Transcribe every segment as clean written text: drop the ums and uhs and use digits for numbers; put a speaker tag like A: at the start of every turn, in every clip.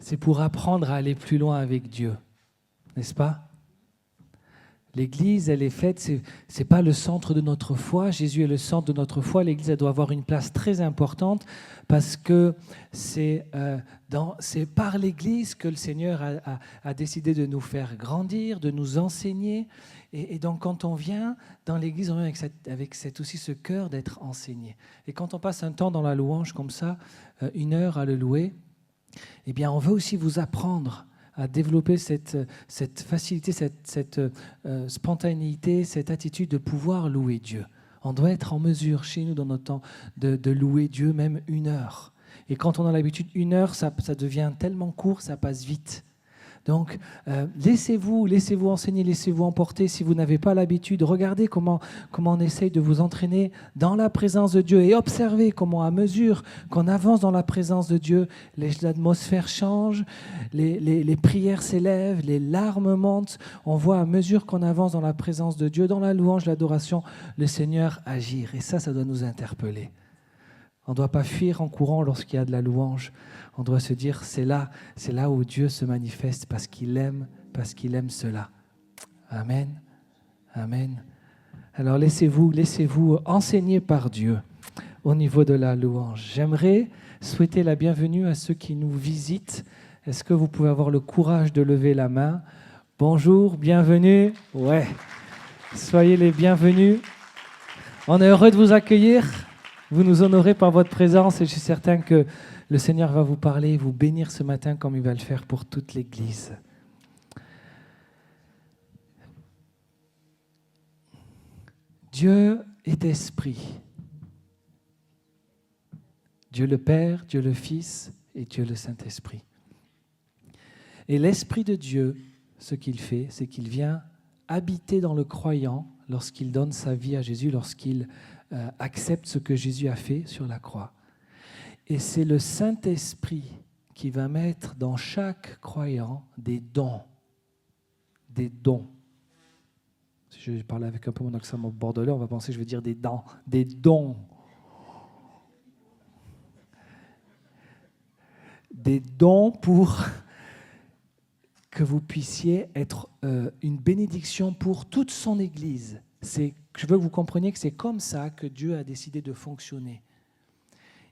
A: c'est pour apprendre à aller plus loin avec Dieu, n'est-ce pas? L'Église, elle est faite, c'est pas le centre de notre foi. Jésus est le centre de notre foi. L'Église, elle doit avoir une place très importante parce que c'est par l'Église que le Seigneur a décidé de nous faire grandir, de nous enseigner. Et donc, quand on vient dans l'Église, on vient avec aussi ce cœur d'être enseigné. Et quand on passe un temps dans la louange comme ça, 1 heure à le louer, eh bien, on veut aussi vous apprendre à développer cette facilité, cette spontanéité, cette attitude de pouvoir louer Dieu. On doit être en mesure, chez nous, dans notre temps, de louer Dieu même 1 heure. Et quand on a l'habitude, 1 heure, ça devient tellement court, ça passe vite. Donc, laissez-vous enseigner, laissez-vous emporter. Si vous n'avez pas l'habitude, regardez comment on essaye de vous entraîner dans la présence de Dieu et observez comment, à mesure qu'on avance dans la présence de Dieu, l'atmosphère change, les prières s'élèvent, les larmes montent. On voit à mesure qu'on avance dans la présence de Dieu, dans la louange, l'adoration, le Seigneur agir. Et ça doit nous interpeller. On ne doit pas fuir en courant lorsqu'il y a de la louange. On doit se dire, c'est là où Dieu se manifeste parce qu'il aime cela. Amen. Amen. Alors laissez-vous enseigner par Dieu au niveau de la louange. J'aimerais souhaiter la bienvenue à ceux qui nous visitent. Est-ce que vous pouvez avoir le courage de lever la main? Bonjour, bienvenue. Ouais. Soyez les bienvenus. On est heureux de vous accueillir. Vous nous honorez par votre présence et je suis certain que le Seigneur va vous parler, vous bénir ce matin comme il va le faire pour toute l'Église. Dieu est esprit. Dieu le Père, Dieu le Fils et Dieu le Saint-Esprit. Et l'Esprit de Dieu, ce qu'il fait, c'est qu'il vient habiter dans le croyant lorsqu'il donne sa vie à Jésus, lorsqu'il accepte ce que Jésus a fait sur la croix. Et c'est le Saint-Esprit qui va mettre dans chaque croyant des dons. Des dons. Si je parle avec un peu mon accent bordelais, on va penser que je vais dire des dents. Des dons. Des dons pour que vous puissiez être une bénédiction pour toute son Église. Je veux que vous compreniez que c'est comme ça que Dieu a décidé de fonctionner.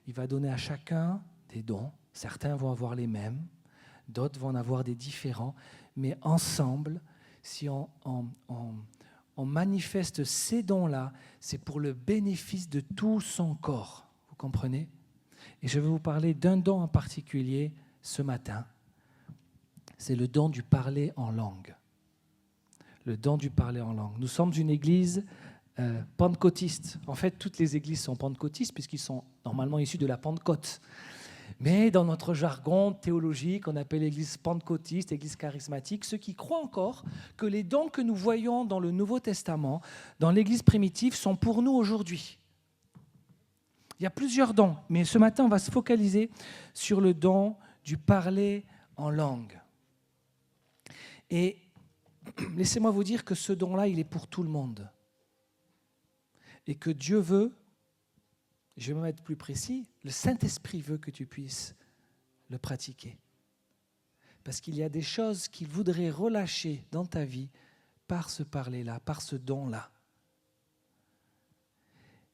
A: Il va donner à chacun des dons. Certains vont avoir les mêmes, d'autres vont en avoir des différents. Mais ensemble, si on manifeste ces dons-là, c'est pour le bénéfice de tout son corps. Vous comprenez? Et je vais vous parler d'un don en particulier ce matin. C'est le don du parler en langue. Le don du parler en langue. Nous sommes une église pentecôtiste. En fait, toutes les églises sont pentecôtistes puisqu'ils sont normalement issus de la Pentecôte. Mais dans notre jargon théologique, on appelle l'église pentecôtiste, église charismatique, ceux qui croient encore que les dons que nous voyons dans le Nouveau Testament, dans l'église primitive, sont pour nous aujourd'hui. Il y a plusieurs dons, mais ce matin, on va se focaliser sur le don du parler en langue. Et laissez-moi vous dire que ce don-là, il est pour tout le monde. Et que Dieu veut, je vais même être plus précis, le Saint-Esprit veut que tu puisses le pratiquer. Parce qu'il y a des choses qu'il voudrait relâcher dans ta vie par ce parler-là, par ce don-là.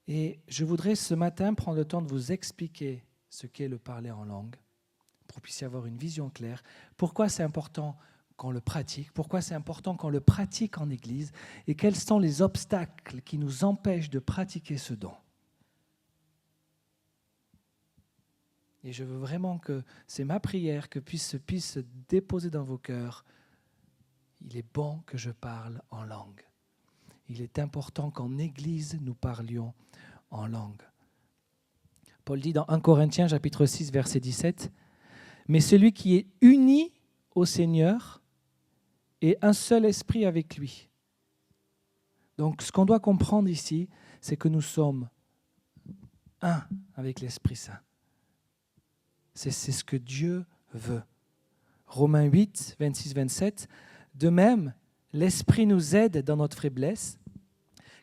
A: Et je voudrais ce matin prendre le temps de vous expliquer ce qu'est le parler en langue, pour que vous puissiez avoir une vision claire. Pourquoi c'est important qu'on le pratique, pourquoi c'est important qu'on le pratique en Église et quels sont les obstacles qui nous empêchent de pratiquer ce don. Et je veux vraiment que c'est ma prière que puisse se déposer dans vos cœurs. Il est bon que je parle en langue. Il est important qu'en Église, nous parlions en langue. Paul dit dans 1 Corinthiens, chapitre 6, verset 17, « Mais celui qui est uni au Seigneur et un seul esprit avec lui. » Donc, ce qu'on doit comprendre ici, c'est que nous sommes un avec l'Esprit Saint. C'est ce que Dieu veut. Romains 8, 26, 27. De même, l'Esprit nous aide dans notre faiblesse,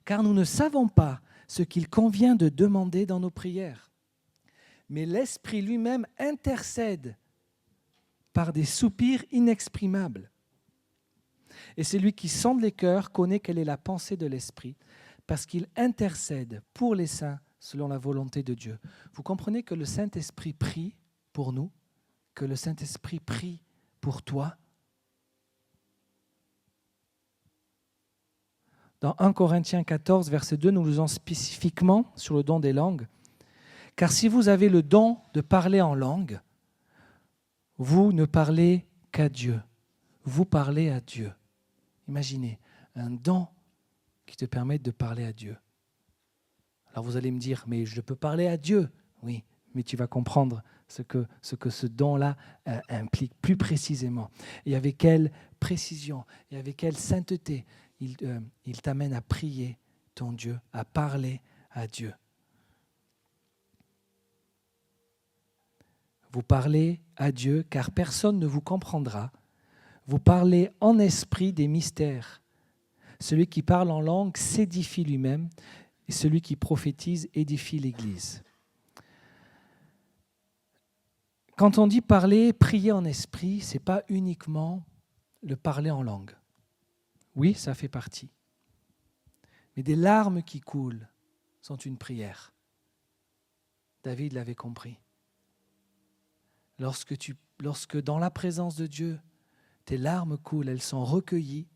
A: car nous ne savons pas ce qu'il convient de demander dans nos prières. Mais l'Esprit lui-même intercède par des soupirs inexprimables. Et celui qui sonde les cœurs connaît quelle est la pensée de l'Esprit, parce qu'il intercède pour les saints selon la volonté de Dieu. Vous comprenez que le Saint-Esprit prie pour nous, que le Saint-Esprit prie pour toi. Dans 1 Corinthiens 14, verset 2, nous lisons spécifiquement sur le don des langues. « Car si vous avez le don de parler en langue, vous ne parlez qu'à Dieu. Vous parlez à Dieu. » Imaginez, un don qui te permet de parler à Dieu. Alors vous allez me dire, mais je peux parler à Dieu. Oui, mais tu vas comprendre ce que ce don-là implique plus précisément. Et avec quelle précision, et avec quelle sainteté il t'amène à prier ton Dieu, à parler à Dieu. Vous parlez à Dieu car personne ne vous comprendra. Vous parlez en esprit des mystères. Celui qui parle en langue s'édifie lui-même et celui qui prophétise édifie l'Église. Quand on dit parler, prier en esprit, ce n'est pas uniquement le parler en langue. Oui, ça fait partie. Mais des larmes qui coulent sont une prière. David l'avait compris. Lorsque dans la présence de Dieu, tes larmes coulent, elles sont recueillies.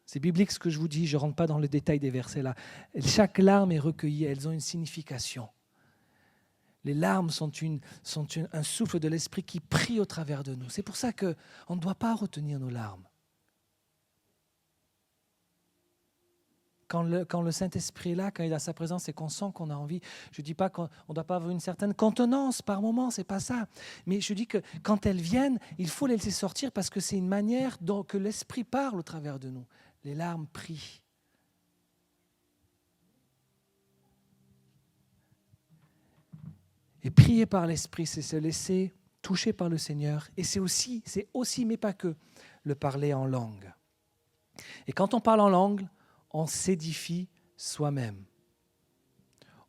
A: C'est biblique ce que je vous dis, je ne rentre pas dans le détail des versets là. Chaque larme est recueillie, elles ont une signification. Les larmes sont un souffle de l'Esprit qui prie au travers de nous. C'est pour ça qu'on ne doit pas retenir nos larmes. Quand le Saint-Esprit est là, quand il est à sa présence et qu'on sent qu'on a envie, je ne dis pas qu'on ne doit pas avoir une certaine contenance par moment, ce n'est pas ça. Mais je dis que quand elles viennent, il faut les laisser sortir parce que c'est une manière que l'Esprit parle au travers de nous. Les larmes prient. Et prier par l'Esprit, c'est se laisser toucher par le Seigneur. Et c'est aussi, mais pas que, le parler en langue. Et quand on parle en langue, on s'édifie soi-même.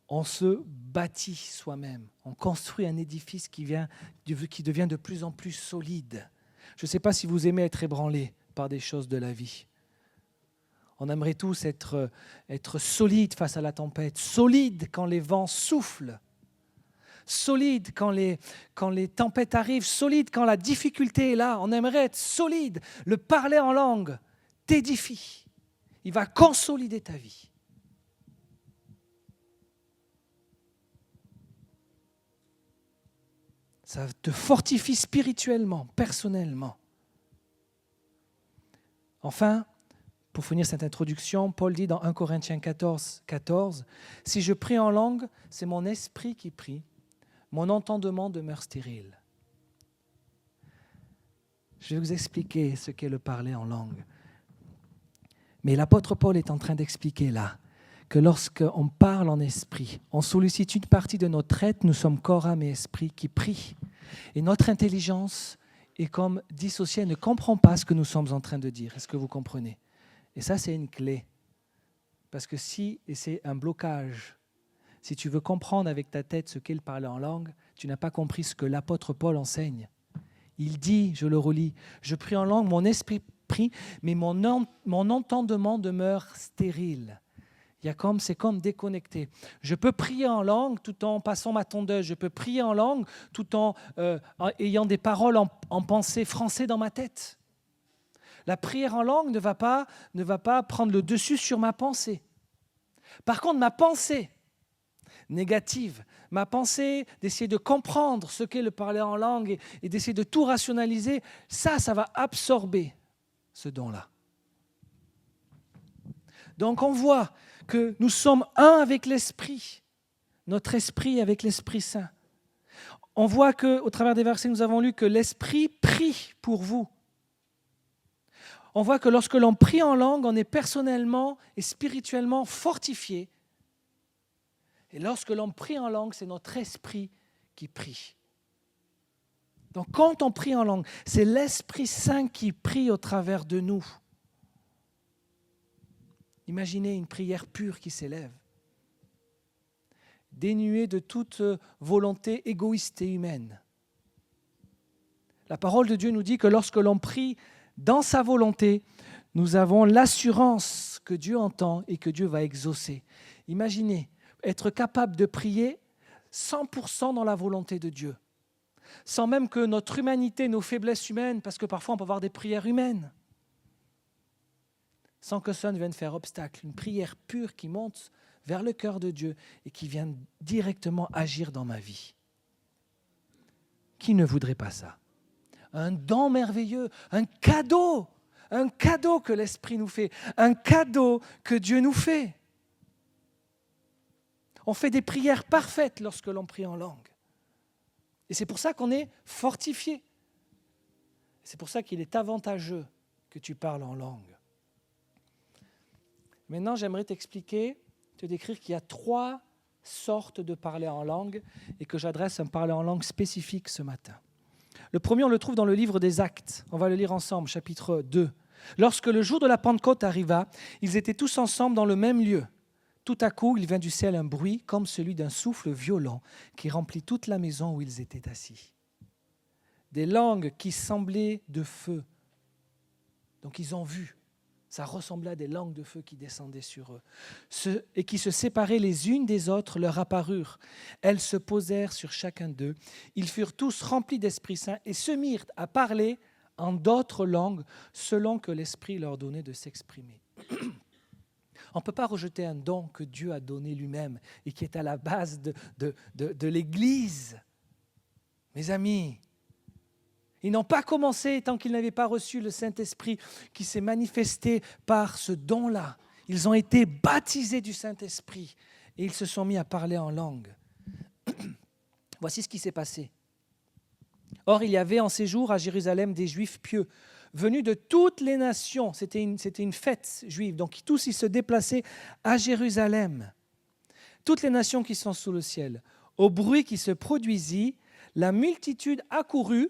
A: On se bâtit soi-même. On construit un édifice qui devient de plus en plus solide. Je ne sais pas si vous aimez être ébranlé par des choses de la vie. On aimerait tous être solide face à la tempête, solide quand les vents soufflent, solide quand les tempêtes arrivent, solide quand la difficulté est là. On aimerait être solide. Le parler en langue t'édifie. Il va consolider ta vie. Ça te fortifie spirituellement, personnellement. Enfin, pour finir cette introduction, Paul dit dans 1 Corinthiens 14, « Si je prie en langue, c'est mon esprit qui prie, mon entendement demeure stérile. » Je vais vous expliquer ce qu'est le parler en langue. Mais l'apôtre Paul est en train d'expliquer là que lorsqu'on parle en esprit, on sollicite une partie de notre être, nous sommes corps, âme et esprit qui prient. Et notre intelligence est comme dissociée, elle ne comprend pas ce que nous sommes en train de dire. Est-ce que vous comprenez ? Et ça, c'est une clé. Parce que et c'est un blocage, si tu veux comprendre avec ta tête ce qu'est le parler en langue, tu n'as pas compris ce que l'apôtre Paul enseigne. Il dit, je le relis, « Je prie en langue, mon esprit prie, mais mon entendement demeure stérile. » C'est comme déconnecté. Je peux prier en langue tout en passant ma tondeuse. Je peux prier en langue tout en ayant des paroles en pensée français dans ma tête. La prière en langue ne va pas prendre le dessus sur ma pensée. Par contre, ma pensée négative, ma pensée d'essayer de comprendre ce qu'est le parler en langue et d'essayer de tout rationaliser, ça va absorber ce don-là. Donc on voit que nous sommes un avec l'Esprit, notre esprit avec l'Esprit Saint. On voit qu'au travers des versets, nous avons lu que l'Esprit prie pour vous. On voit que lorsque l'on prie en langue, on est personnellement et spirituellement fortifié. Et lorsque l'on prie en langue, c'est notre esprit qui prie. Donc quand on prie en langue, c'est l'Esprit Saint qui prie au travers de nous. Imaginez une prière pure qui s'élève, dénuée de toute volonté égoïste et humaine. La parole de Dieu nous dit que lorsque l'on prie dans sa volonté, nous avons l'assurance que Dieu entend et que Dieu va exaucer. Imaginez être capable de prier 100% dans la volonté de Dieu, sans même que notre humanité, nos faiblesses humaines, parce que parfois on peut avoir des prières humaines, sans que ça ne vienne faire obstacle. Une prière pure qui monte vers le cœur de Dieu et qui vient directement agir dans ma vie. Qui ne voudrait pas ça? Un don merveilleux, un cadeau que l'Esprit nous fait, un cadeau que Dieu nous fait. On fait des prières parfaites lorsque l'on prie en langue. Et c'est pour ça qu'on est fortifié. C'est pour ça qu'il est avantageux que tu parles en langue. Maintenant, j'aimerais te décrire qu'il y a 3 sortes de parler en langue et que j'adresse un parler en langue spécifique ce matin. Le premier, on le trouve dans le livre des Actes. On va le lire ensemble, chapitre 2. Lorsque le jour de la Pentecôte arriva, ils étaient tous ensemble dans le même lieu. Tout à coup, il vint du ciel un bruit comme celui d'un souffle violent qui remplit toute la maison où ils étaient assis. Des langues qui semblaient de feu. Donc ils ont vu, ça ressemblait à des langues de feu qui descendaient sur eux. Et qui se séparaient les unes des autres leur apparurent. Elles se posèrent sur chacun d'eux. Ils furent tous remplis d'Esprit Saint et se mirent à parler en d'autres langues selon que l'Esprit leur donnait de s'exprimer. On ne peut pas rejeter un don que Dieu a donné lui-même et qui est à la base de l'Église. Mes amis, ils n'ont pas commencé tant qu'ils n'avaient pas reçu le Saint-Esprit qui s'est manifesté par ce don-là. Ils ont été baptisés du Saint-Esprit et ils se sont mis à parler en langue. Voici ce qui s'est passé. Or, il y avait en ces jours à Jérusalem des Juifs pieux, venus de toutes les nations. C'était une fête juive, donc tous ils se déplaçaient à Jérusalem. Toutes les nations qui sont sous le ciel. Au bruit qui se produisit, la multitude accourut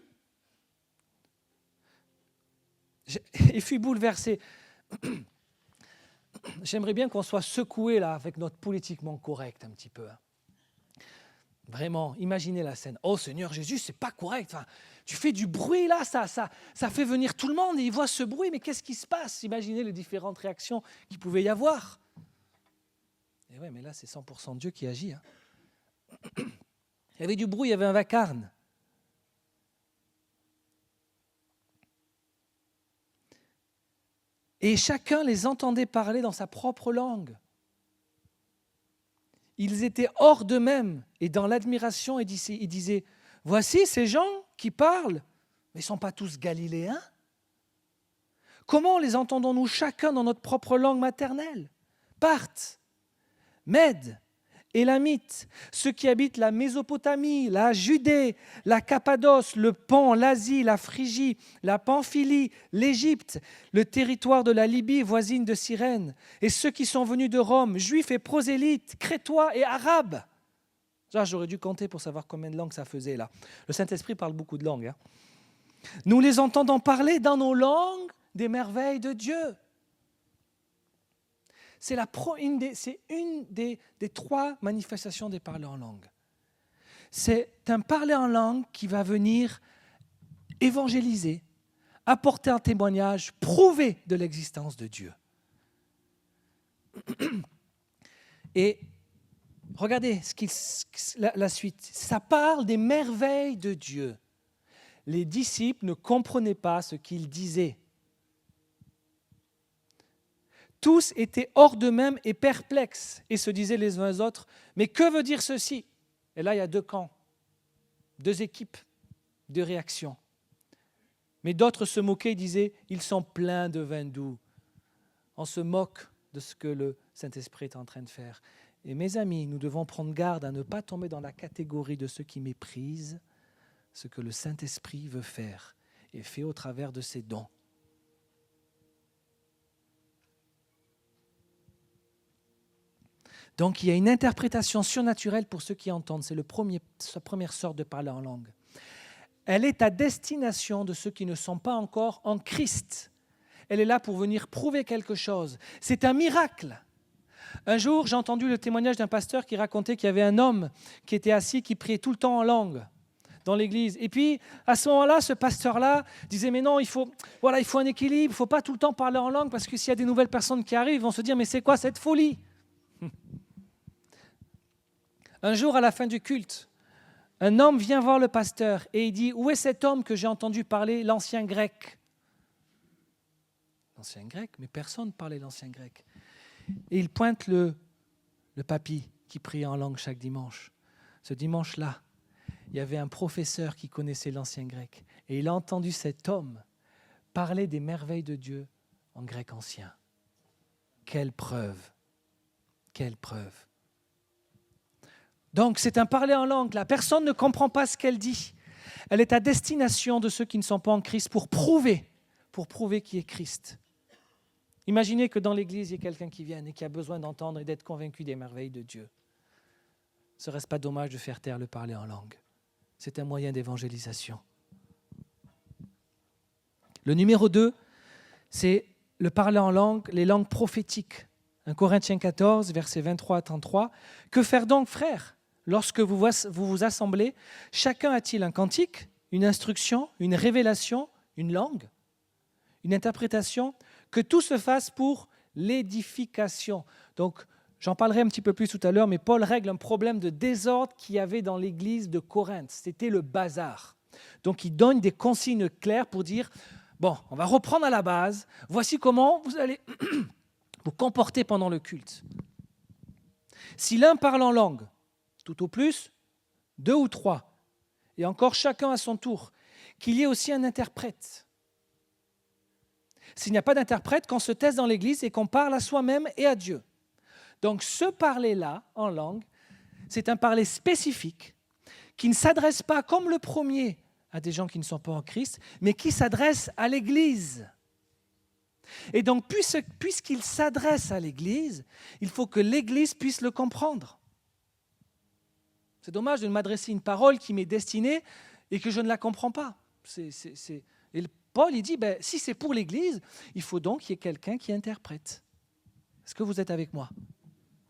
A: et fut bouleversée. J'aimerais bien qu'on soit secoué là avec notre politiquement correct un petit peu. Vraiment, imaginez la scène. Oh Seigneur Jésus, c'est pas correct. Enfin, tu fais du bruit là, ça fait venir tout le monde et ils voient ce bruit, mais qu'est-ce qui se passe? Imaginez les différentes réactions qu'il pouvait y avoir. Et ouais, mais là, c'est 100% Dieu qui agit. Il y avait du bruit, il y avait un vacarme. Et chacun les entendait parler dans sa propre langue. Ils étaient hors d'eux-mêmes et dans l'admiration, ils disaient « Voici ces gens qui parlent, mais ils ne sont pas tous galiléens. Comment les entendons-nous chacun dans notre propre langue maternelle? Parthes, Mèdes, Élamites, ceux qui habitent la Mésopotamie, la Judée, la Cappadoce, le Pont, l'Asie, la Phrygie, la Pamphylie, l'Égypte, le territoire de la Libye voisine de Cyrène, et ceux qui sont venus de Rome, juifs et prosélytes, crétois et arabes. Ça, j'aurais dû compter pour savoir combien de langues ça faisait là. Le Saint-Esprit parle beaucoup de langues. Nous les entendons parler dans nos langues des merveilles de Dieu. C'est une des 3 manifestations des parler en langue. C'est un parler en langue qui va venir évangéliser, apporter un témoignage, prouver de l'existence de Dieu. Et regardez la suite. Ça parle des merveilles de Dieu. Les disciples ne comprenaient pas ce qu'il disait. Tous étaient hors d'eux-mêmes et perplexes et se disaient les uns aux autres, mais que veut dire ceci? Et là, il y a 2 camps, 2 équipes, 2 réactions. Mais d'autres se moquaient et disaient, ils sont pleins de vin doux. On se moque de ce que le Saint-Esprit est en train de faire. Et mes amis, nous devons prendre garde à ne pas tomber dans la catégorie de ceux qui méprisent ce que le Saint-Esprit veut faire et fait au travers de ses dons. Donc, il y a une interprétation surnaturelle pour ceux qui entendent. C'est sa première sorte de parler en langue. Elle est à destination de ceux qui ne sont pas encore en Christ. Elle est là pour venir prouver quelque chose. C'est un miracle. Un jour, j'ai entendu le témoignage d'un pasteur qui racontait qu'il y avait un homme qui était assis, qui priait tout le temps en langue, dans l'église. Et puis, à ce moment-là, ce pasteur-là disait, mais non, il faut un équilibre, il ne faut pas tout le temps parler en langue, parce que s'il y a des nouvelles personnes qui arrivent, ils vont se dire, mais c'est quoi cette folie? Un jour, à la fin du culte, un homme vient voir le pasteur et il dit, où est cet homme que j'ai entendu parler l'ancien grec? L'ancien grec, mais personne ne parlait l'ancien grec. Et il pointe le papy qui priait en langue chaque dimanche. Ce dimanche-là, il y avait un professeur qui connaissait l'ancien grec et il a entendu cet homme parler des merveilles de Dieu en grec ancien. Quelle preuve! Quelle preuve! Donc, c'est un parler en langue. La personne ne comprend pas ce qu'elle dit. Elle est à destination de ceux qui ne sont pas en Christ pour prouver qui est Christ. Imaginez que dans l'Église, il y ait quelqu'un qui vienne et qui a besoin d'entendre et d'être convaincu des merveilles de Dieu. Serait-ce pas dommage de faire taire le parler en langue? C'est un moyen d'évangélisation. Le numéro 2, c'est le parler en langue, les langues prophétiques. 1 Corinthiens 14, versets 23 à 33. « Que faire donc, frères, lorsque vous vous assemblez? Chacun a-t-il un cantique, une instruction, une révélation, une langue, une interprétation? Que tout se fasse pour l'édification. » Donc, j'en parlerai un petit peu plus tout à l'heure, mais Paul règle un problème de désordre qu'il y avait dans l'église de Corinthe. C'était le bazar. Donc, il donne des consignes claires pour dire, bon, on va reprendre à la base. Voici comment vous allez vous comporter pendant le culte. Si l'un parle en langue, tout au plus, 2 ou 3, et encore chacun à son tour, qu'il y ait aussi un interprète. S'il n'y a pas d'interprète, qu'on se taise dans l'église et qu'on parle à soi-même et à Dieu. Donc ce parler-là, en langue, c'est un parler spécifique qui ne s'adresse pas comme le premier à des gens qui ne sont pas en Christ, mais qui s'adresse à l'Église. Et donc, puisqu'il s'adresse à l'Église, il faut que l'Église puisse le comprendre. C'est dommage de m'adresser une parole qui m'est destinée et que je ne la comprends pas. Et Paul, il dit, si c'est pour l'Église, il faut donc qu'il y ait quelqu'un qui interprète. Est-ce que vous êtes avec moi?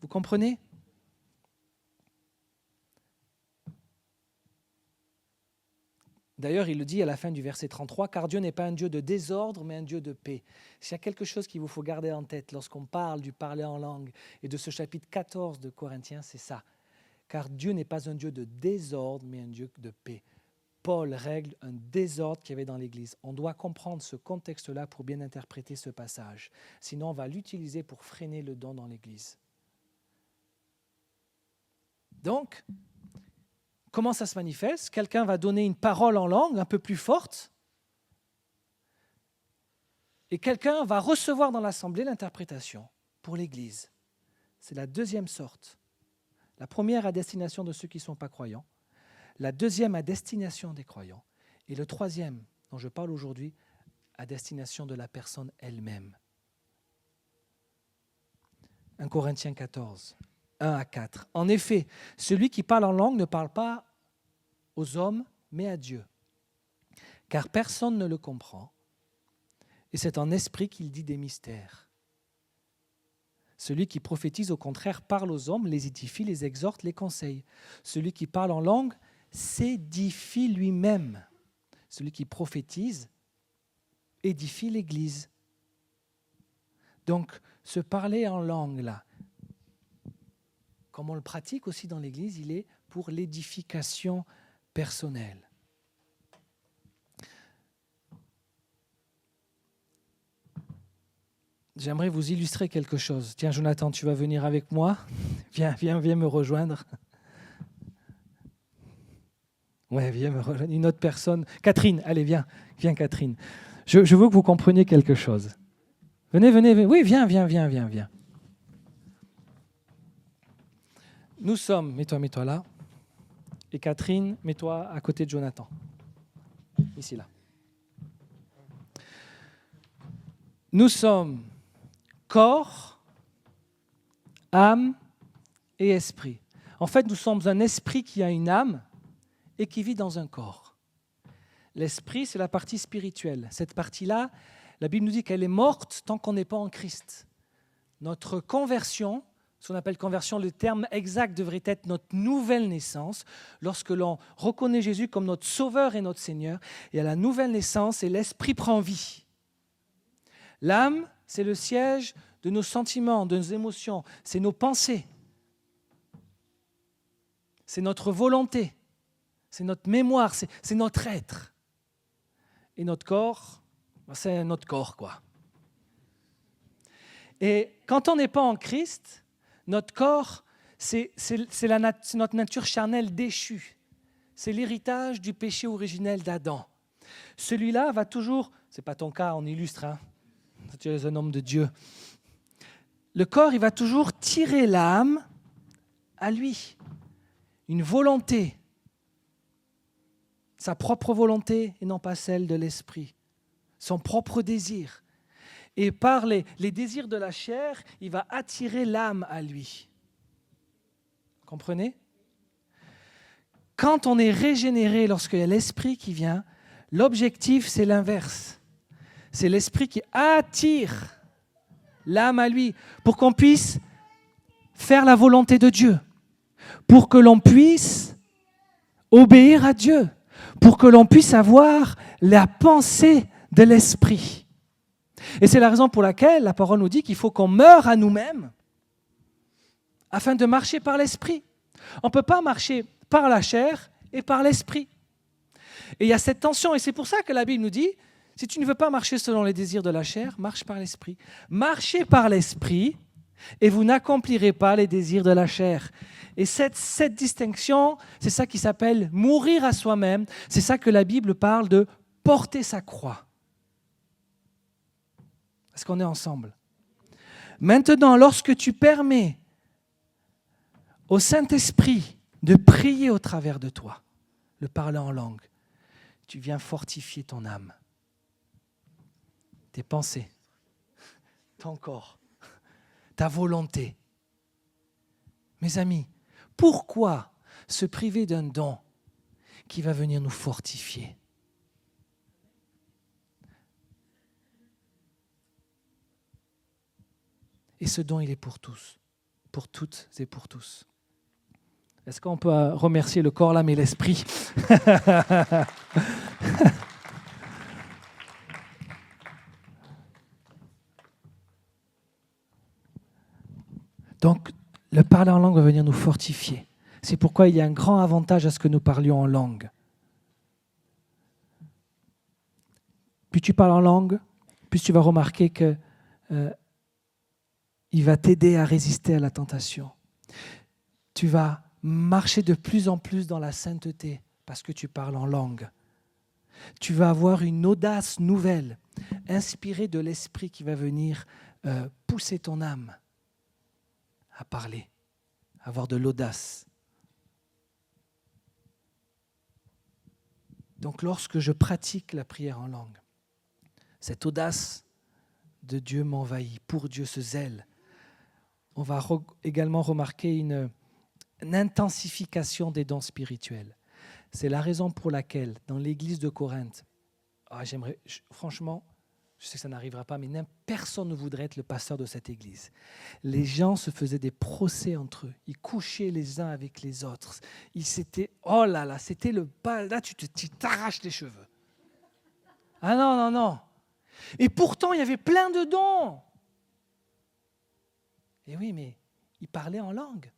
A: Vous comprenez? D'ailleurs, il le dit à la fin du verset 33, « Car Dieu n'est pas un Dieu de désordre, mais un Dieu de paix. » S'il y a quelque chose qu'il vous faut garder en tête lorsqu'on parle du parler en langue et de ce chapitre 14 de Corinthiens, c'est ça. Car Dieu n'est pas un Dieu de désordre, mais un Dieu de paix. Paul règle un désordre qu'il y avait dans l'Église. On doit comprendre ce contexte-là pour bien interpréter ce passage. Sinon, on va l'utiliser pour freiner le don dans l'Église. Donc, comment ça se manifeste? Quelqu'un va donner une parole en langue un peu plus forte et quelqu'un va recevoir dans l'assemblée l'interprétation pour l'Église. C'est la deuxième sorte. La première à destination de ceux qui ne sont pas croyants, la deuxième à destination des croyants et le troisième, dont je parle aujourd'hui, à destination de la personne elle-même. 1 Corinthiens 14, 1 à 4. En effet, celui qui parle en langue ne parle pas aux hommes, mais à Dieu. Car personne ne le comprend. Et c'est en esprit qu'il dit des mystères. Celui qui prophétise, au contraire, parle aux hommes, les édifie, les exhorte, les conseille. Celui qui parle en langue s'édifie lui-même. Celui qui prophétise édifie l'Église. Donc, ce parler en langue-là, comme on le pratique aussi dans l'Église, il est pour l'édification personnelle. J'aimerais vous illustrer quelque chose. Tiens, Jonathan, tu vas venir avec moi. Viens me rejoindre. Ouais, viens me rejoindre. Une autre personne. Catherine, allez, viens Catherine. Je veux que vous compreniez quelque chose. Venez. Oui, viens. Nous sommes, mets-toi là. Et Catherine, mets-toi à côté de Jonathan. Ici, là. Nous sommes corps, âme et esprit. En fait, nous sommes un esprit qui a une âme et qui vit dans un corps. L'esprit, c'est la partie spirituelle. Cette partie-là, la Bible nous dit qu'elle est morte tant qu'on n'est pas en Christ. Notre conversion ce qu'on appelle conversion, le terme exact devrait être notre nouvelle naissance, lorsque l'on reconnaît Jésus comme notre Sauveur et notre Seigneur, et à la nouvelle naissance, et l'Esprit prend vie. L'âme, c'est le siège de nos sentiments, de nos émotions, c'est nos pensées, c'est notre volonté, c'est notre mémoire, c'est notre être. Et notre corps, c'est notre corps, quoi. Et quand on n'est pas en Christ, notre corps, c'est notre nature charnelle déchue. C'est l'héritage du péché originel d'Adam. Celui-là va toujours, ce n'est pas ton cas, on illustre, hein? Tu es un homme de Dieu. Le corps, il va toujours tirer l'âme à lui. Une volonté, sa propre volonté et non pas celle de l'esprit. Son propre désir. Et par les désirs de la chair, il va attirer l'âme à lui. Comprenez? Quand on est régénéré, lorsqu'il y a l'esprit qui vient, l'objectif, c'est l'inverse. C'est l'esprit qui attire l'âme à lui pour qu'on puisse faire la volonté de Dieu, pour que l'on puisse obéir à Dieu, pour que l'on puisse avoir la pensée de l'esprit. Et c'est la raison pour laquelle la parole nous dit qu'il faut qu'on meure à nous-mêmes afin de marcher par l'esprit. On ne peut pas marcher par la chair et par l'esprit. Et il y a cette tension, et c'est pour ça que la Bible nous dit, si tu ne veux pas marcher selon les désirs de la chair, marche par l'esprit. Marchez par l'esprit et vous n'accomplirez pas les désirs de la chair. Et cette distinction, c'est ça qui s'appelle mourir à soi-même. C'est ça que la Bible parle de porter sa croix. Est-ce qu'on est ensemble? Maintenant, lorsque tu permets au Saint-Esprit de prier au travers de toi, le parler en langue, tu viens fortifier ton âme, tes pensées, ton corps, ta volonté. Mes amis, pourquoi se priver d'un don qui va venir nous fortifier? Et ce don, il est pour tous, pour toutes et pour tous. Est-ce qu'on peut remercier le corps, l'âme et l'esprit? Donc, le parler en langue va venir nous fortifier. C'est pourquoi il y a un grand avantage à ce que nous parlions en langue. Plus tu parles en langue, plus tu vas remarquer que il va t'aider à résister à la tentation. Tu vas marcher de plus en plus dans la sainteté parce que tu parles en langue. Tu vas avoir une audace nouvelle, inspirée de l'esprit qui va venir pousser ton âme à parler, à avoir de l'audace. Donc lorsque je pratique la prière en langue, cette audace de Dieu m'envahit, pour Dieu ce zèle. On va également remarquer une intensification des dons spirituels. C'est la raison pour laquelle, dans l'église de Corinthe, franchement, je sais que ça n'arrivera pas, mais personne ne voudrait être le pasteur de cette église. Les gens se faisaient des procès entre eux. Ils couchaient les uns avec les autres. Oh là là, c'était le bal. Là, tu t'arraches les cheveux. Ah non, non, non. Et pourtant, il y avait plein de dons. Et oui, mais ils parlaient en langue.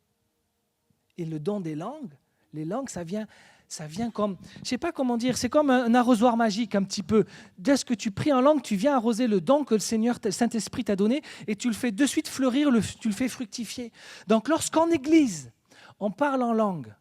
A: Et le don des langues, les langues, ça vient comme, je ne sais pas comment dire, c'est comme un arrosoir magique un petit peu. Dès que tu pries en langue, tu viens arroser le don que le Seigneur, le Saint-Esprit t'a donné et tu le fais de suite fleurir, tu le fais fructifier. Donc lorsqu'en Église, on parle en langue,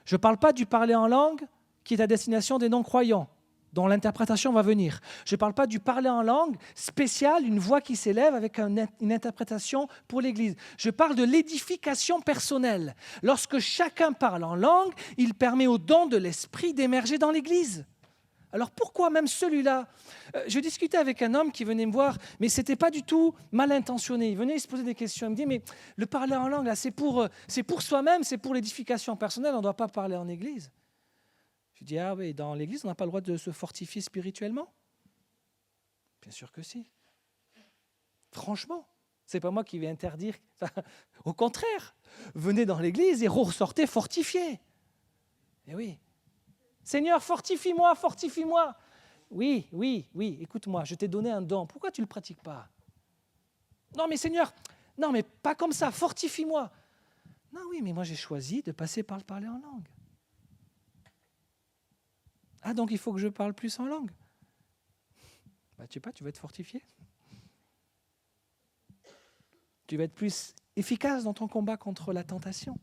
A: je ne parle pas du parler en langue qui est à destination des non-croyants, dont l'interprétation va venir. Je ne parle pas du parler en langue spécial, une voix qui s'élève avec une interprétation pour l'Église. Je parle de l'édification personnelle. Lorsque chacun parle en langue, il permet au don de l'Esprit d'émerger dans l'Église. Alors pourquoi même celui-là? Je discutais avec un homme qui venait me voir, mais ce n'était pas du tout mal intentionné. Il venait se poser des questions. Il me dit, mais le parler en langue, là, c'est pour soi-même, c'est pour l'édification personnelle, on ne doit pas parler en Église. Je dis, ah oui, dans l'Église, on n'a pas le droit de se fortifier spirituellement? Bien sûr que si. Franchement. C'est pas moi qui vais interdire. Au contraire, venez dans l'église et ressortez fortifiés. Eh oui. Seigneur, fortifie-moi, fortifie-moi. Oui, oui, oui, écoute-moi, je t'ai donné un don. Pourquoi tu ne le pratiques pas? Non, mais Seigneur, non, mais pas comme ça, fortifie-moi. Non, oui, mais moi j'ai choisi de passer par le parler en langue. Ah, donc il faut que je parle plus en langue. Bah, tu sais pas, tu vas être fortifié. Tu vas être plus efficace dans ton combat contre la tentation.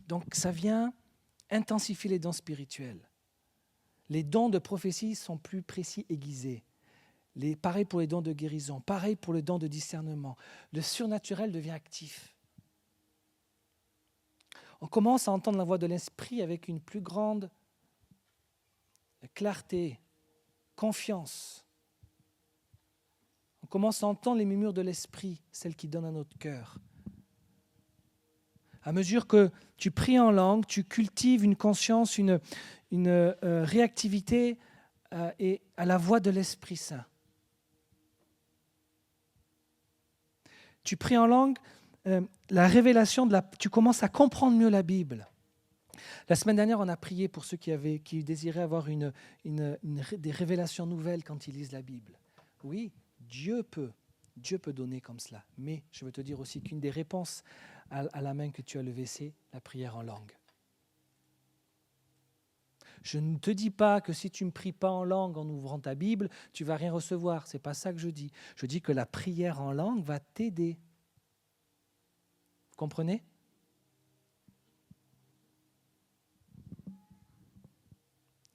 A: Donc ça vient intensifier les dons spirituels. Les dons de prophétie sont plus précis, aiguisés. Pareil pour les dons de guérison, pareil pour le don de discernement. Le surnaturel devient actif. On commence à entendre la voix de l'Esprit avec une plus grande clarté, confiance. On commence à entendre les murmures de l'Esprit, celles qui donnent à notre cœur. À mesure que tu pries en langue, tu cultives une conscience, une réactivité et à la voix de l'Esprit Saint. Tu pries en langue, la révélation tu commences à comprendre mieux la Bible. La semaine dernière, on a prié pour ceux qui désiraient avoir des révélations nouvelles quand ils lisent la Bible. Oui, Dieu peut donner comme cela. Mais je veux te dire aussi qu'une des réponses à la main que tu as levée, c'est la prière en langue. Je ne te dis pas que si tu ne me pries pas en langue en ouvrant ta Bible, tu ne vas rien recevoir. Ce n'est pas ça que je dis. Je dis que la prière en langue va t'aider. Vous comprenez ?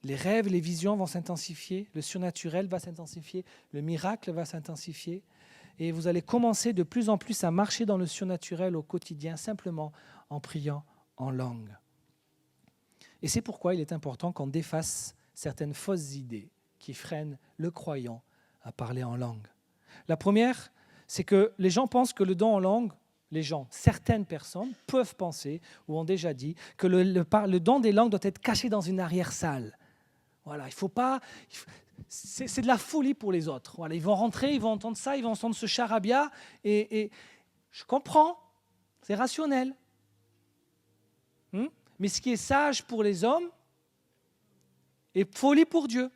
A: Les rêves, les visions vont s'intensifier, le surnaturel va s'intensifier, le miracle va s'intensifier. Et vous allez commencer de plus en plus à marcher dans le surnaturel au quotidien, simplement en priant en langue. Et c'est pourquoi il est important qu'on défasse certaines fausses idées qui freinent le croyant à parler en langue. La première, c'est que les gens pensent que le don en langue, certaines personnes peuvent penser, ou ont déjà dit, que le don des langues doit être caché dans une arrière-salle. Voilà, il faut pas. C'est de la folie pour les autres. Voilà, ils vont rentrer, ils vont entendre ça, ils vont entendre ce charabia, et je comprends, c'est rationnel. Mais ce qui est sage pour les hommes est folie pour Dieu.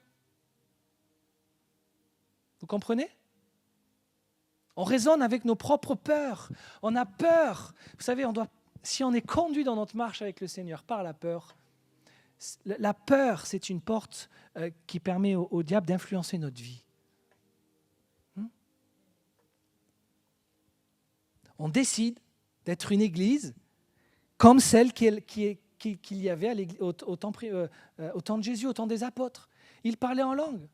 A: Vous comprenez ? On raisonne avec nos propres peurs. On a peur. Vous savez, si on est conduit dans notre marche avec le Seigneur par la peur, c'est une porte qui permet au diable d'influencer notre vie. On décide d'être une église comme celle qu'il y avait au temps de Jésus, au temps des apôtres. Ils parlaient en langue.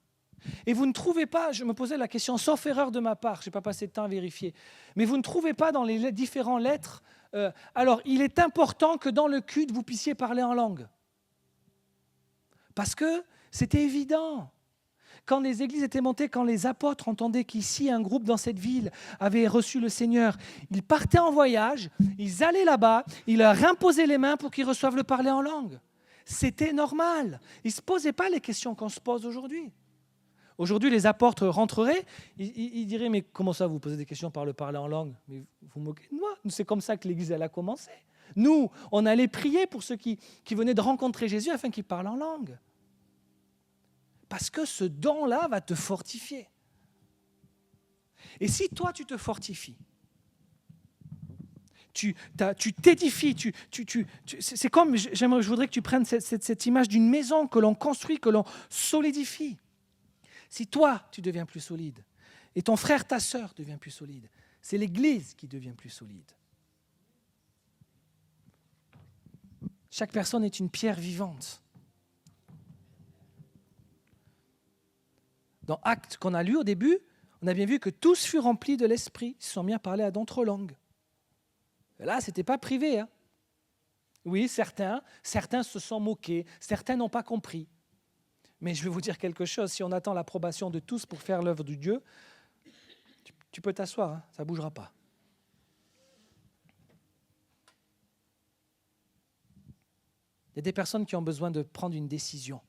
A: Et vous ne trouvez pas, je me posais la question, sauf erreur de ma part, je n'ai pas passé de temps à vérifier, mais vous ne trouvez pas dans les différentes lettres, alors il est important que dans le culte, vous puissiez parler en langue. Parce que c'était évident. Quand les églises étaient montées, quand les apôtres entendaient qu'ici, un groupe dans cette ville avait reçu le Seigneur, ils partaient en voyage, ils allaient là-bas, ils leur imposaient les mains pour qu'ils reçoivent le parler en langue. C'était normal. Ils ne se posaient pas les questions qu'on se pose aujourd'hui. Aujourd'hui, les apôtres rentreraient, ils diraient « Mais comment ça, vous posez des questions par le parler en langue ?» Mais vous moquez de moi. C'est comme ça que l'Église elle a commencé. Nous, on allait prier pour ceux qui venaient de rencontrer Jésus afin qu'ils parlent en langue. Parce que ce don-là va te fortifier. Et si toi, tu te fortifies, tu t'édifies, c'est comme, je voudrais que tu prennes cette image d'une maison que l'on construit, que l'on solidifie. Si toi, tu deviens plus solide, et ton frère, ta sœur devient plus solide, c'est l'Église qui devient plus solide. Chaque personne est une pierre vivante. Dans Actes qu'on a lu au début, on a bien vu que tous furent remplis de l'Esprit, ils se sont mis à parler à d'autres langues. Et là, ce n'était pas privé. Hein. Oui, certains se sont moqués, certains n'ont pas compris. Mais je vais vous dire quelque chose, si on attend l'approbation de tous pour faire l'œuvre de Dieu, tu peux t'asseoir, hein, ça ne bougera pas. Il y a des personnes qui ont besoin de prendre une décision,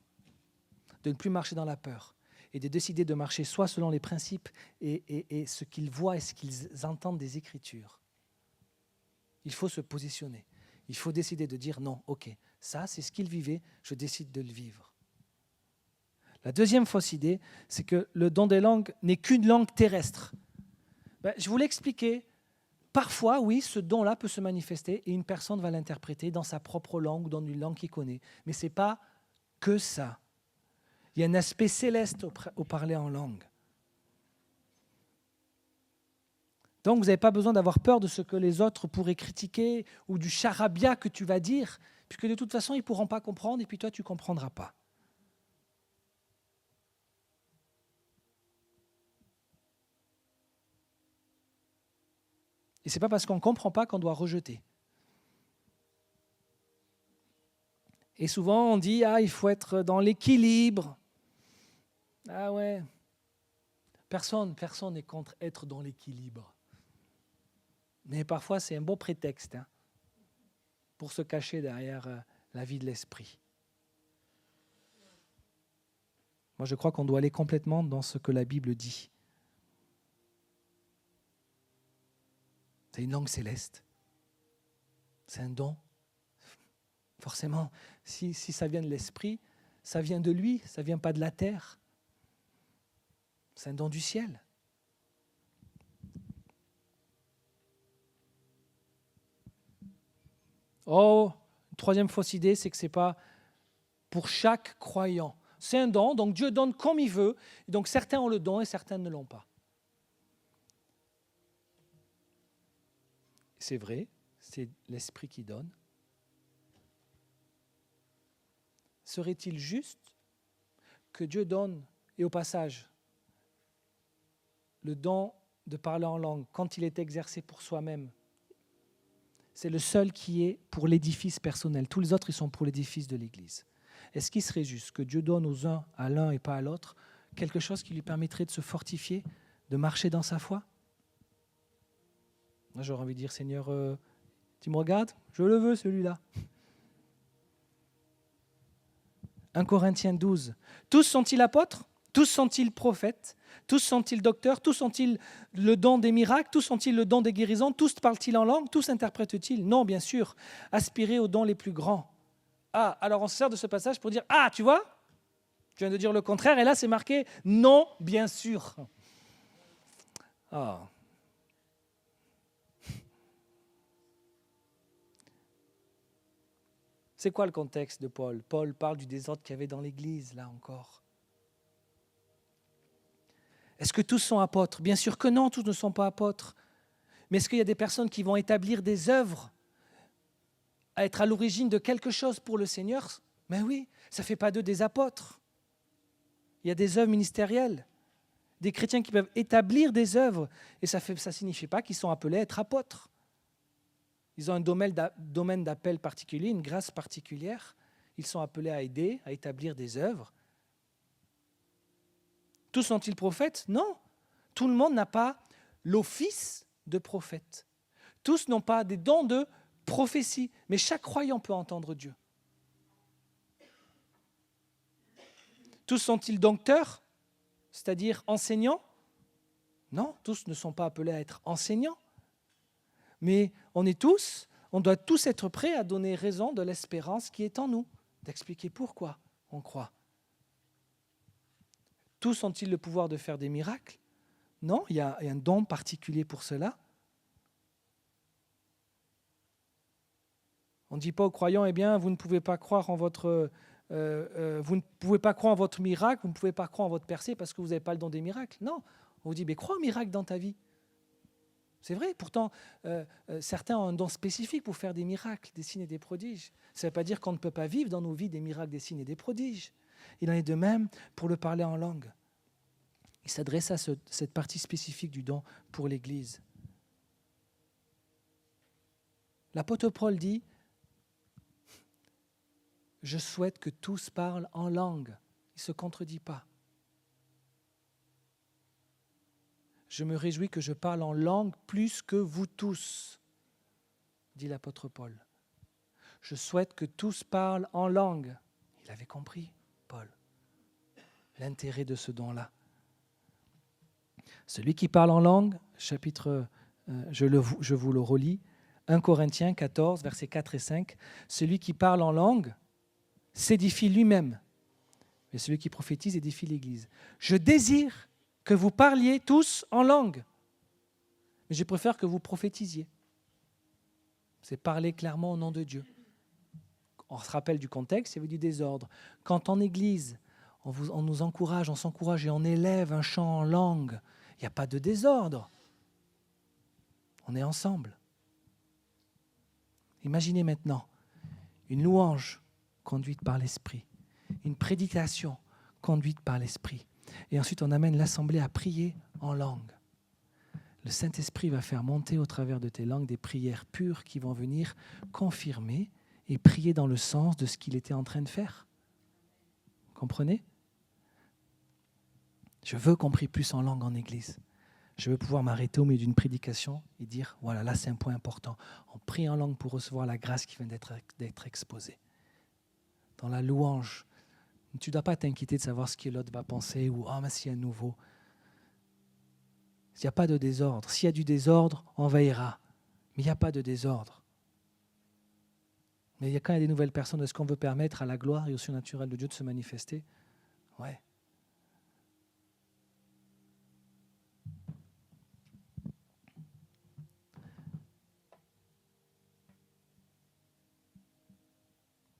A: de ne plus marcher dans la peur. et de décider de marcher soit selon les principes et ce qu'ils voient et ce qu'ils entendent des Écritures. Il faut se positionner. Il faut décider de dire non, ok, ça c'est ce qu'il vivait, je décide de le vivre. La deuxième fausse idée, c'est que le don des langues n'est qu'une langue terrestre. Je vous l'ai expliqué. Parfois, oui, ce don-là peut se manifester et une personne va l'interpréter dans sa propre langue ou dans une langue qu'il connaît. Mais ce n'est pas que ça. Il y a un aspect céleste au parler en langue. Donc, vous n'avez pas besoin d'avoir peur de ce que les autres pourraient critiquer ou du charabia que tu vas dire, puisque de toute façon, ils ne pourront pas comprendre et puis toi, tu ne comprendras pas. Et ce n'est pas parce qu'on ne comprend pas qu'on doit rejeter. Et souvent, on dit, il faut être dans l'équilibre. Ah ouais. Personne n'est contre être dans l'équilibre. Mais parfois, c'est un beau prétexte pour se cacher derrière la vie de l'esprit. Moi, je crois qu'on doit aller complètement dans ce que la Bible dit. C'est une langue céleste. C'est un don. Forcément, si ça vient de l'esprit, ça vient de lui, ça ne vient pas de la terre. C'est un don du ciel. Troisième fausse idée, c'est que ce n'est pas pour chaque croyant. C'est un don, donc Dieu donne comme il veut. Donc certains ont le don et certains ne l'ont pas. C'est vrai, c'est l'Esprit qui donne. Serait-il juste que Dieu donne, et au passage, le don de parler en langue, quand il est exercé pour soi-même, c'est le seul qui est pour l'édifice personnel. Tous les autres, ils sont pour l'édifice de l'Église. Est-ce qu'il serait juste que Dieu donne aux uns à l'un et pas à l'autre quelque chose qui lui permettrait de se fortifier, de marcher dans sa foi ? Moi, j'aurais envie de dire, Seigneur, tu me regardes ? Je le veux, celui-là. 1 Corinthiens 12. Tous sont-ils apôtres ? Tous sont-ils prophètes ? Tous sont-ils docteurs ? Tous ont-ils le don des miracles ? Tous ont-ils le don des guérisons ? Tous parlent-ils en langue ? Tous interprètent-ils ? Non, bien sûr. Aspirez aux dons les plus grands. Alors on se sert de ce passage pour dire, tu vois ? Tu viens de dire le contraire, et là c'est marqué, non, bien sûr. C'est quoi le contexte de Paul ? Paul parle du désordre qu'il y avait dans l'Église, là encore. Est-ce que tous sont apôtres ? Bien sûr que non, tous ne sont pas apôtres. Mais est-ce qu'il y a des personnes qui vont établir des œuvres, à être à l'origine de quelque chose pour le Seigneur ? Mais oui, ça ne fait pas d'eux des apôtres. Il y a des œuvres ministérielles, des chrétiens qui peuvent établir des œuvres, et ça ne signifie pas qu'ils sont appelés à être apôtres. Ils ont un domaine d'appel particulier, une grâce particulière. Ils sont appelés à aider, à établir des œuvres. Tous sont-ils prophètes ? Non. Tout le monde n'a pas l'office de prophète. Tous n'ont pas des dons de prophétie, mais chaque croyant peut entendre Dieu. Tous sont-ils docteurs, c'est-à-dire enseignants ? Non, tous ne sont pas appelés à être enseignants. Mais on doit tous être prêts à donner raison de l'espérance qui est en nous, d'expliquer pourquoi on croit. Tous ont-ils le pouvoir de faire des miracles ? Non, il y a un don particulier pour cela. On ne dit pas aux croyants, vous ne pouvez pas croire en votre, vous ne pouvez pas croire en votre miracle, vous ne pouvez pas croire en votre percée parce que vous n'avez pas le don des miracles. Non, on vous dit, crois au miracle dans ta vie. C'est vrai, pourtant, certains ont un don spécifique pour faire des miracles, des signes et des prodiges. Ça ne veut pas dire qu'on ne peut pas vivre dans nos vies des miracles, des signes et des prodiges. Il en est de même pour le parler en langue. Il s'adresse à cette partie spécifique du don pour l'Église. L'apôtre Paul dit, « Je souhaite que tous parlent en langue. » Il ne se contredit pas. Je me réjouis que je parle en langue plus que vous tous, dit l'apôtre Paul. Je souhaite que tous parlent en langue. Il avait compris, Paul. l'intérêt de ce don-là. Celui qui parle en langue, chapitre, je vous le relis, 1 Corinthiens 14, versets 4 et 5, celui qui parle en langue s'édifie lui-même, mais celui qui prophétise édifie l'Église. Je désire que vous parliez tous en langue, mais je préfère que vous prophétisiez. C'est parler clairement au nom de Dieu. On se rappelle du contexte, il y avait du désordre. Quand en Église, on nous encourage, on s'encourage et on élève un chant en langue, il n'y a pas de désordre. On est ensemble. Imaginez maintenant une louange conduite par l'Esprit, une prédication conduite par l'Esprit. Et ensuite, on amène l'assemblée à prier en langue. Le Saint-Esprit va faire monter au travers de tes langues des prières pures qui vont venir confirmer et prier dans le sens de ce qu'il était en train de faire. Comprenez ? Je veux qu'on prie plus en langue en Église. Je veux pouvoir m'arrêter au milieu d'une prédication et dire, voilà, là c'est un point important. On prie en langue pour recevoir la grâce qui vient d'être exposée. Dans la louange, tu ne dois pas t'inquiéter de savoir ce que l'autre va penser ou « Ah, mais s'il y a un nouveau ». Il n'y a pas de désordre. S'il y a du désordre, on veillera. Mais il n'y a pas de désordre. Mais quand il y a des nouvelles personnes, est-ce qu'on veut permettre à la gloire et au surnaturel de Dieu de se manifester ? Ouais.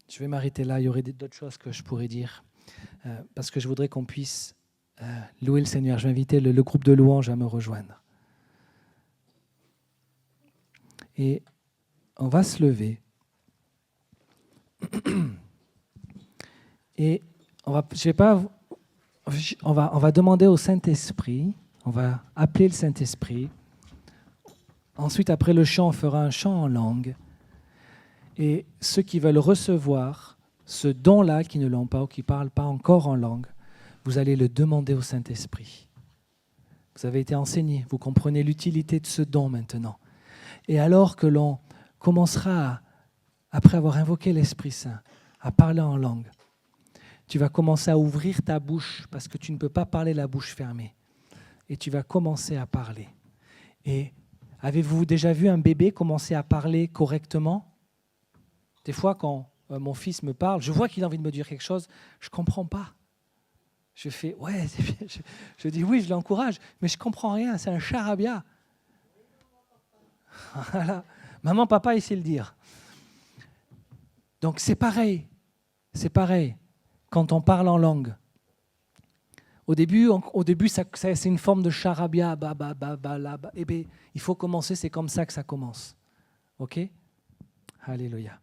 A: Je vais m'arrêter là. Il y aurait d'autres choses que je pourrais dire. Parce que je voudrais qu'on puisse louer le Seigneur. Je vais inviter le groupe de louanges à me rejoindre. Et on va se lever. Et on va demander au Saint-Esprit, on va appeler le Saint-Esprit. Ensuite, après le chant, on fera un chant en langue. Et ceux qui veulent recevoir ce don-là, qui ne l'ont pas ou qui ne parlent pas encore en langue, vous allez le demander au Saint-Esprit. Vous avez été enseigné, vous comprenez l'utilité de ce don maintenant. Et alors que l'on commencera, après avoir invoqué l'Esprit Saint, à parler en langue, tu vas commencer à ouvrir ta bouche parce que tu ne peux pas parler la bouche fermée. Et tu vas commencer à parler. Et avez-vous déjà vu un bébé commencer à parler correctement ? Des fois, quand mon fils me parle, je vois qu'il a envie de me dire quelque chose, je ne comprends pas. Je fais, ouais, c'est bien. Je dis oui, je l'encourage, mais je ne comprends rien, c'est un charabia. Voilà. Maman, papa, il sait le dire. Donc c'est pareil quand on parle en langue. Au début c'est une forme de charabia, eh bien, il faut commencer, c'est comme ça que ça commence. Ok ? Alléluia.